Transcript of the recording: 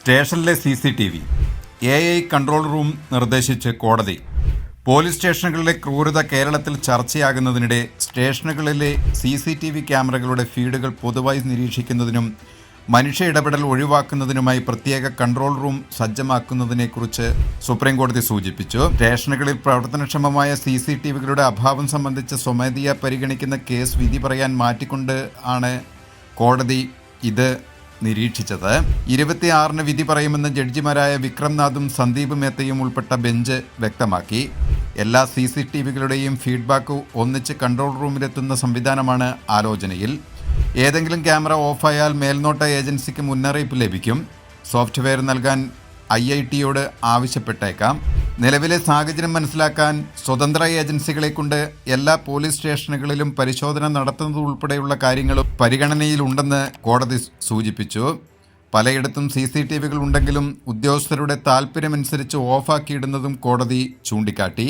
സ്റ്റേഷനിലെ CCTV AI control room നിർദ്ദേശിച്ച് കോടതി. Police സ്റ്റേഷനുകളിലെ ക്രൂരത കേരളത്തിൽ ചർച്ചയാകുന്നതിനിടെ സ്റ്റേഷനുകളിലെ CCTV ക്യാമറകളുടെ ഫീഡുകൾ പൊതുവായി നിരീക്ഷിക്കുന്നതിനും മനുഷ്യ ഇടപെടൽ ഒഴിവാക്കുന്നതിനുമായി പ്രത്യേക കൺട്രോൾ റൂം സജ്ജമാക്കുന്നതിനെക്കുറിച്ച് സുപ്രീംകോടതി സൂചിപ്പിച്ചു. സ്റ്റേഷനുകളിൽ പ്രവർത്തനക്ഷമമായ CCTVകളുടെ അഭാവം സംബന്ധിച്ച് സ്വമേധയാ പരിഗണിക്കുന്ന കേസ് വിധി പറയാൻ മാറ്റിക്കൊണ്ട് ആണ് കോടതി ഇത് നിരീക്ഷിച്ചത്. 26-ന് വിധി പറയുമെന്ന് ജഡ്ജിമാരായ വിക്രംനാഥും സന്ദീപ് മേത്തയും ഉൾപ്പെട്ട ബെഞ്ച് വ്യക്തമാക്കി. എല്ലാ CCTVകളുടെയും ഫീഡ്ബാക്ക് ഒന്നിച്ച് കൺട്രോൾ റൂമിലെത്തുന്ന സംവിധാനമാണ് ആലോചനയിൽ. ഏതെങ്കിലും ക്യാമറ ഓഫായാൽ മേൽനോട്ട ഏജൻസിക്ക് മുന്നറിയിപ്പ് ലഭിക്കും. സോഫ്റ്റ്വെയർ നൽകാൻ IITയോട് ആവശ്യപ്പെട്ടേക്കാം. നിലവിലെ സാഹചര്യം മനസ്സിലാക്കാൻ സ്വതന്ത്ര ഏജൻസികളെ കൊണ്ട് എല്ലാ പോലീസ് സ്റ്റേഷനുകളിലും പരിശോധന നടത്തുന്നതുൾപ്പെടെയുള്ള കാര്യങ്ങളും പരിഗണനയിലുണ്ടെന്ന് കോടതി സൂചിപ്പിച്ചു. പലയിടത്തും CCTVകൾ ഉണ്ടെങ്കിലും ഉദ്യോഗസ്ഥരുടെ താൽപ്പര്യമനുസരിച്ച് ഓഫാക്കിയിടുന്നതും കോടതി ചൂണ്ടിക്കാട്ടി.